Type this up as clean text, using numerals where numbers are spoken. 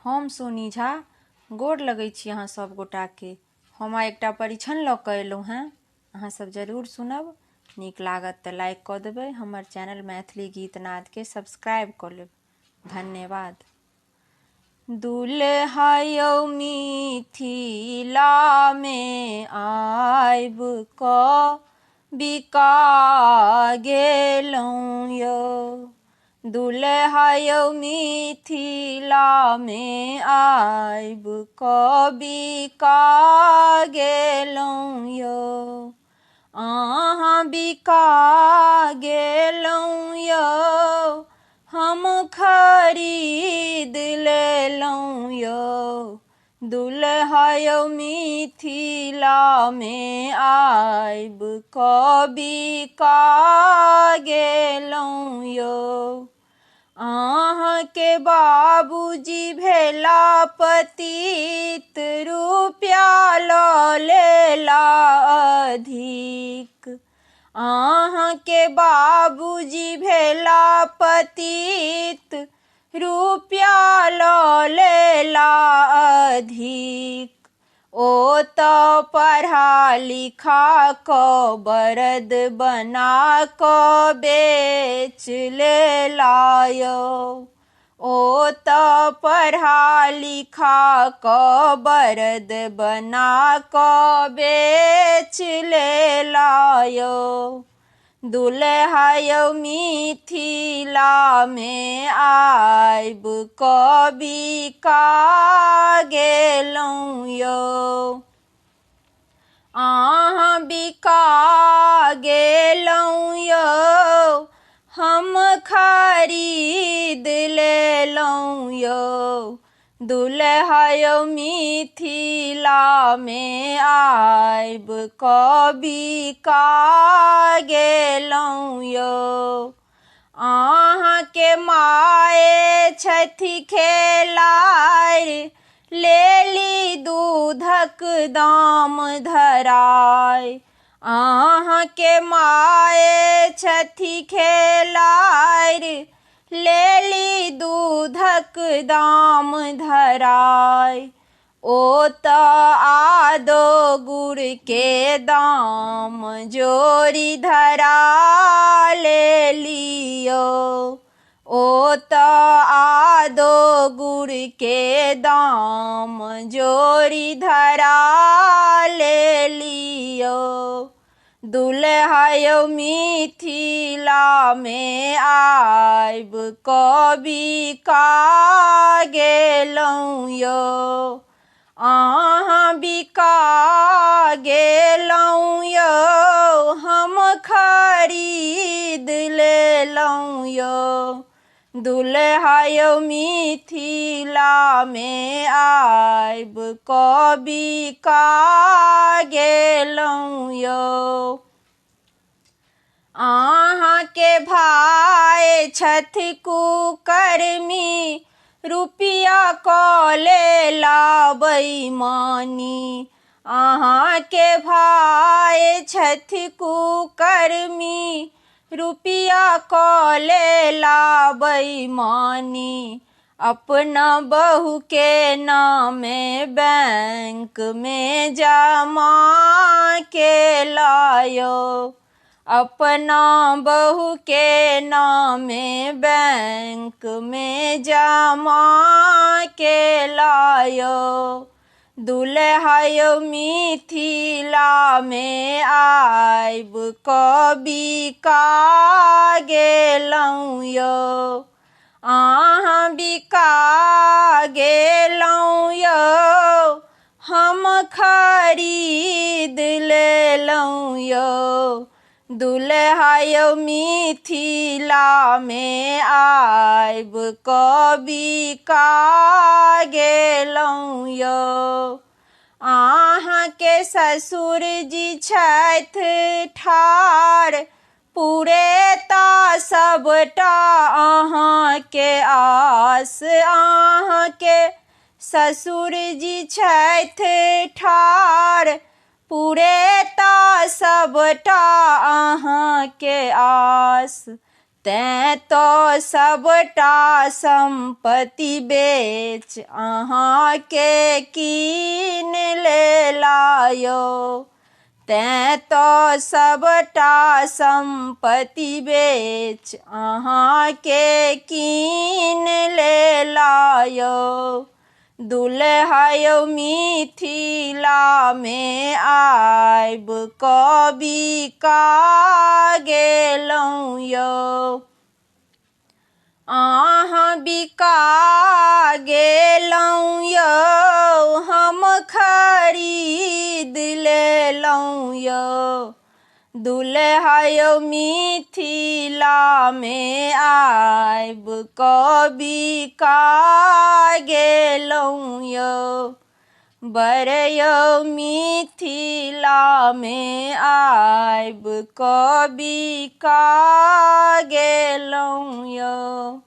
हम सोनी झा गोर लगै छी अहाँ सब गोटाके। हम एकटा परीक्षण लऽ कऽ एलहुँ हेँ, अहाँ सब जरूर सुनब। नीक लागत तऽ लाइक कऽ देबै, हमर चैनल मैथिली गीत नादके सब्सक्राइब कऽ लेब। धन्यवाद। दुल्हा यौ मिथिलामे आबि कऽ बिका गेलहुँ यौ। दुल्हा यौ मिथिलामे आबि कऽ बिका गेलहुँ यौ। अहाँ बिका गेलहुँ यौ, हम खरीद लेलहुँ यौ। दुल्हा यौ मिथिलामे आबि कऽ बिका गेलहुँ यौ। अहाँके बाबूजी भेला पतित, रुपया लऽ लेला अधिक। अहाँके बाबूजी भेला पतित, रुपया लऽ लेला अधिक। ओ तऽ पढ़ा लिखा कऽ बरद बना कऽ बेच लेला यौ। ओ तऽ पढ़ा लिखा कऽ बरद बना कऽ बेच लेला यौ। दुल्हा यौ मिथिलामे आबि कऽ बिका गेलहुँ यौ। अहाँ बिका गेलहुँ यौ, हम खरीद लेलहुँ यौ। दुल्हा यौ मिथिलामे आबि कऽ बिका गेलहुँ यौ। अहाँके माए छथि खेलारि, लेली दूधक दाम धराय। अहाँके माए छथि खेलारि, लेली दूधक दाम धराय। ओ तऽ आदो गुड़के दाम जोरी धरा लेली यौ। ओ तऽ आदो गुड़के दाम जोरी धरा लेली यौ। दुल्हा यौ मिथिलामे आबि कऽ बिका गेलहुँ यौ। अहाँ बिका गेलहुँ यौ, हम खरीद लेलहुँ यौ। दुल्हा यौ मिथिलामे आबि कऽ बिका गेलहुँ यौ। अहाँके भाय छथि कुकर्मी, रुपया कऽ लेला बेईमानी। अहाँके भाय छथि कुकर्मी, रुपया कऽ लेला बेईमानी। अपना बहू के नामे बैंक में जमा केला यौ। अपना बहू के नामे बैंक में जमा केला यौ। दुल्हा यौ मिथिलामे आबि कऽ बिका गेलहुँ यौ। अहाँ बिका गेलहुँ यौ, हम खरीद लेलहुँ यौ। दुल्हा यौ मिथिलामे आबि कऽ बिका गेलहुँ यौ। अहाँके ससुर जी छथि ठाढ़, पुरेता सबटा अहाँके आस। अहाँके ससुर जी छथि ठाढ़, पुरेता सबटा अहाँके आस। तैं तो सबटा संपत्ति बेच अहाँके कीन लेलायो। तैं तो सबटा संपत्ति बेच अहाँके कीन लेलायो। दुल्हा यौ मिथिला में आइब कवि का गेलौं यौ। अहाँ बिका गेलौं यौ, हम खरीद लेलौं यौ। दुल्हा यौ मिथिला में आइब कवि का गेलौं यौ। बर यौ मिथिला में आइब कवि का गेलौं यौ।